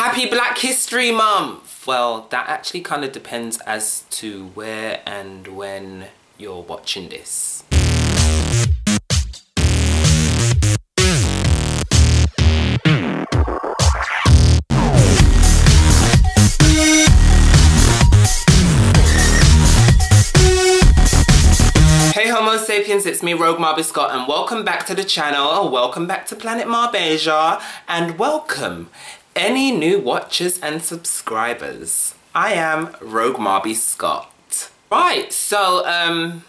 Happy Black History Month! Well, that actually kind of depends as to where and when you're watching this. Hey Homo sapiens, it's me Rogue Marby Scott, and welcome back to the channel, or welcome back to Planet Marbeja, and welcome any new watchers and subscribers. I am Rogue Marby Scott. Right, so I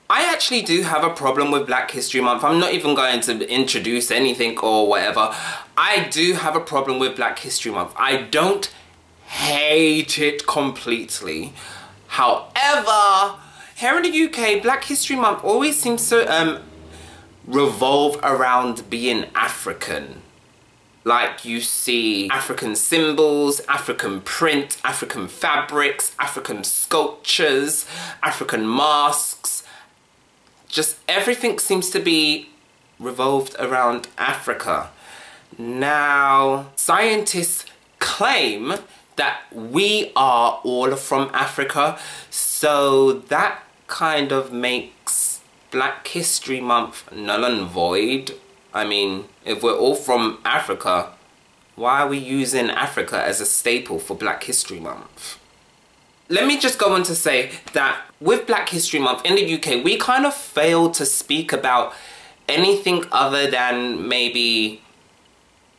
actually do have a problem with Black History Month. I'm not even going to introduce anything or whatever. I do have a problem with Black History Month. I don't hate it completely. However, here in the UK, Black History Month always seems to revolve around being African. Like you see African symbols, African print, African fabrics, African sculptures, African masks. Just everything seems to be revolved around Africa. Now, scientists claim that we are all from Africa, so that kind of makes Black History Month null and void. I mean, if we're all from Africa, why are we using Africa as a staple for Black History Month? Let me just go on to say that with Black History Month in the UK, we kind of fail to speak about anything other than maybe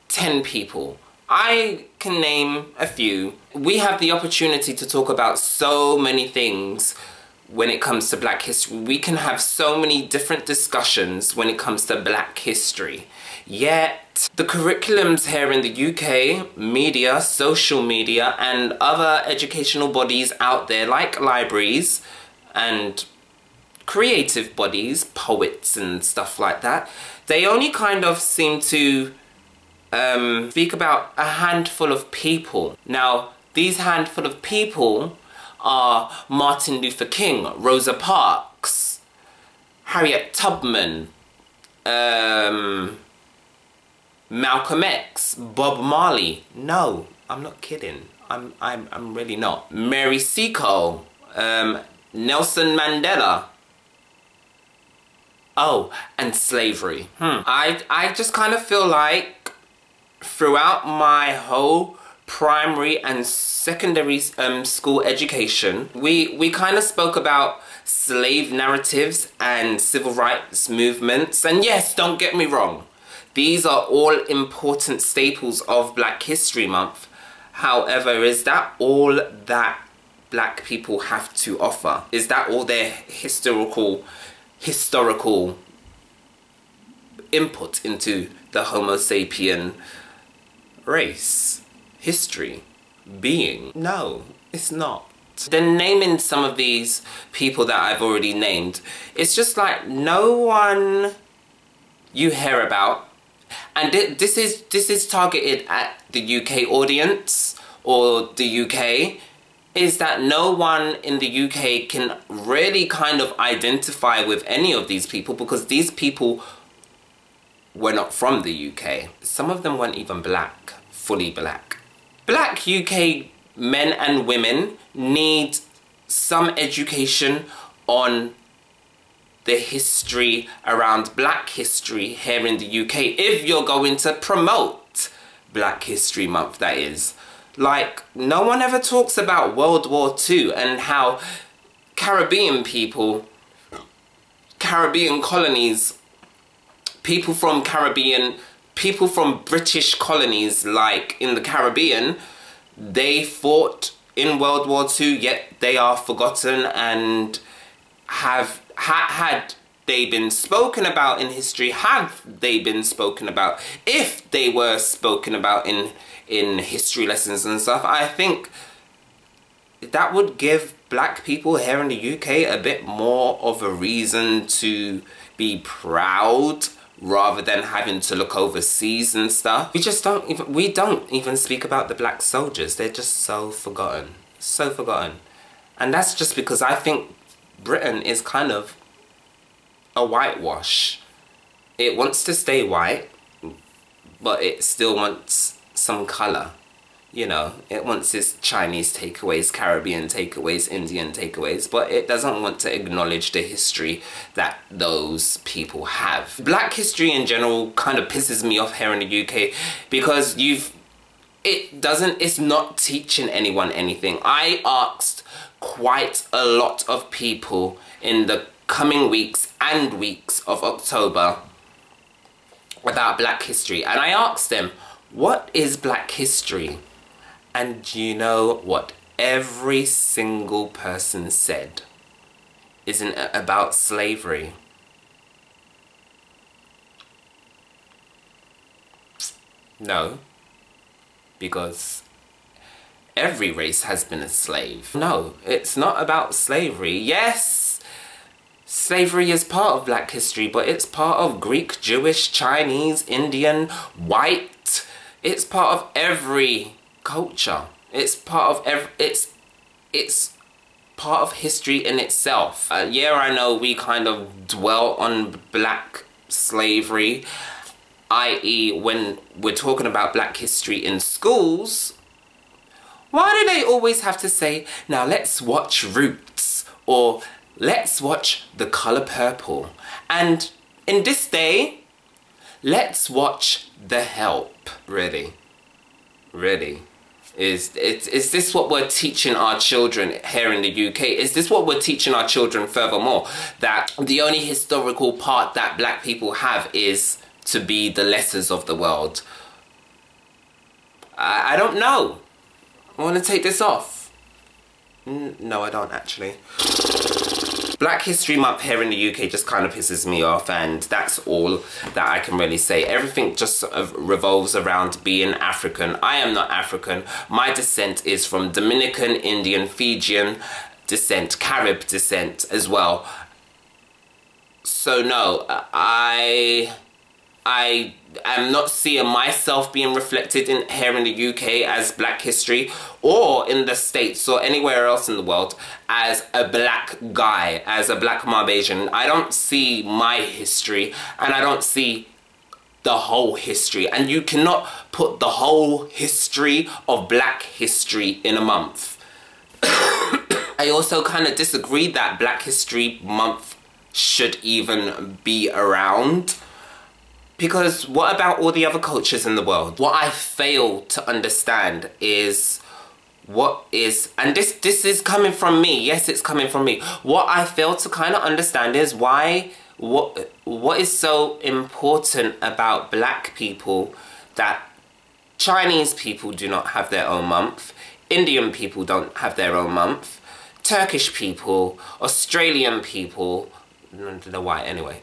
10 people. I can name a few. We have the opportunity to talk about so many things when it comes to Black history. We can have so many different discussions when it comes to Black history. Yet, the curriculums here in the UK, media, social media, and other educational bodies out there like libraries and creative bodies, poets and stuff like that, they only kind of seem to speak about a handful of people. Now, these handful of people are Martin Luther King, Rosa Parks, Harriet Tubman, Malcolm X, Bob Marley. No, I'm not kidding. I'm really not. Mary Seacole, Nelson Mandela. Oh, and slavery. I just kind of feel like throughout my whole primary and secondary school education, we kind of spoke about slave narratives and civil rights movements. And yes, don't get me wrong, these are all important staples of Black History Month. However, is that all that Black people have to offer? Is that all their historical input into the Homo sapien race, history, being? No, it's not. Then naming some of these people that I've already named, it's just like no one you hear about, and this is targeted at the UK audience or the UK, is that no one in the UK can really kind of identify with any of these people because these people were not from the UK. Some of them weren't even black, fully black. Black UK men and women need some education on the history around Black history here in the UK if you're going to promote Black History Month, that is. Like, no one ever talks about World War II and how Caribbean people, Caribbean colonies, people from British colonies, like in the Caribbean, they fought in World War II, yet they are forgotten and had they been spoken about in history, have they been spoken about, if they were spoken about in history lessons and stuff, I think that would give Black people here in the UK a bit more of a reason to be proud rather than having to look overseas and stuff. We don't even speak about the Black soldiers. They're just so forgotten. So forgotten. And that's just because I think Britain is kind of a whitewash. It wants to stay white, but it still wants some colour. You know, it wants its Chinese takeaways, Caribbean takeaways, Indian takeaways, but it doesn't want to acknowledge the history that those people have. Black history in general kind of pisses me off here in the UK because it's not teaching anyone anything. I asked quite a lot of people in the coming weeks and weeks of October about Black history, and I asked them, what is Black history? And you know what every single person said? Isn't it about slavery? No, because every race has been a slave. No, it's not about slavery. Yes, slavery is part of Black history, but it's part of Greek, Jewish, Chinese, Indian, white. It's part of every culture. It's part of it's part of history in itself. Yeah, I know we kind of dwell on Black slavery, i.e. when we're talking about Black history in schools. Why do they always have to say, now let's watch Roots, or let's watch The Colour Purple, and in this day, let's watch The Help? Really? Really? Is this what we're teaching our children here in the UK? Is this what we're teaching our children furthermore? That the only historical part that Black people have is to be the lessers of the world? I don't know. I want to take this off. No, I don't actually. Black History Month here in the UK just kind of pisses me off, and that's all that I can really say. Everything just sort of revolves around being African. I am not African. My descent is from Dominican, Indian, Fijian descent, Carib descent as well. So no, I am not seeing myself being reflected in here in the UK as Black history, or in the States or anywhere else in the world as a Black guy, as a Black Marbasian. I don't see my history, and I don't see the whole history, and you cannot put the whole history of Black history in a month. I also kind of disagree that Black History Month should even be around. Because what about all the other cultures in the world? What I fail to understand is and this is coming from me. Yes, it's coming from me. What I fail to kind of understand is what is so important about Black people that Chinese people do not have their own month, Indian people don't have their own month, Turkish people, Australian people, they're white anyway,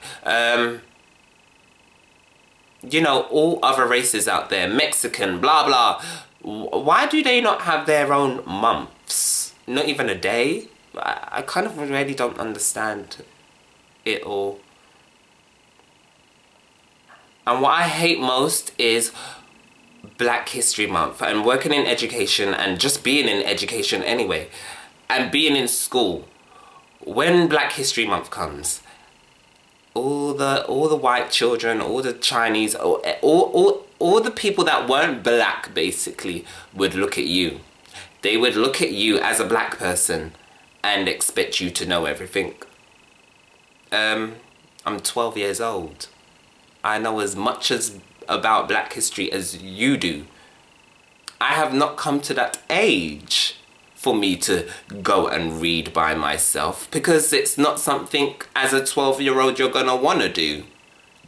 you know, all other races out there, Mexican, blah blah. Why do they not have their own months? Not even a day? I kind of really don't understand it all. And what I hate most is Black History Month and working in education and just being in education anyway and being in school. When Black History Month comes, all the white children, all the Chinese, all the people that weren't Black basically would look at you. They would look at you as a Black person and expect you to know everything. I'm 12 years old. I know as much about Black history as you do. I have not come to that age for me to go and read by myself, because it's not something as a 12-year-old you're gonna wanna do.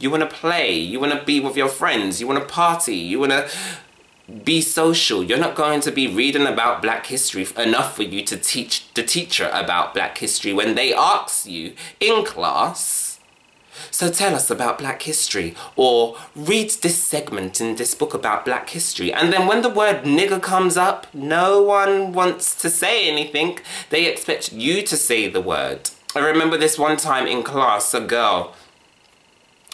You wanna play, you wanna be with your friends, you wanna party, you wanna be social. You're not going to be reading about Black history enough for you to teach the teacher about Black history when they ask you in class, so tell us about Black history, or read this segment in this book about Black history. And then when the word nigger comes up, no one wants to say anything. They expect you to say the word. I remember this one time in class, a girl,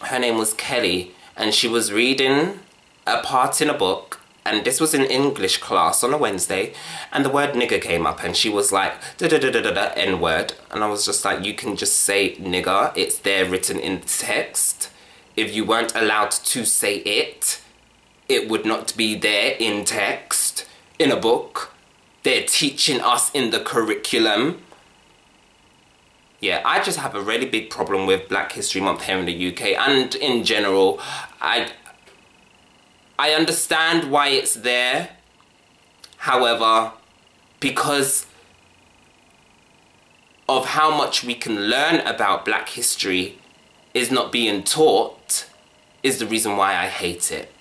her name was Kelly, and she was reading a part in a book, and this was in English class on a Wednesday, and the word nigger came up, and she was like, da-da-da-da-da-da, N-word. And I was just like, you can just say nigger, it's there written in text. If you weren't allowed to say it, it would not be there in text. in a book. They're teaching us in the curriculum. Yeah, I just have a really big problem with Black History Month here in the UK and in general. I understand why it's there. However, because of how much we can learn about Black history is not being taught is the reason why I hate it.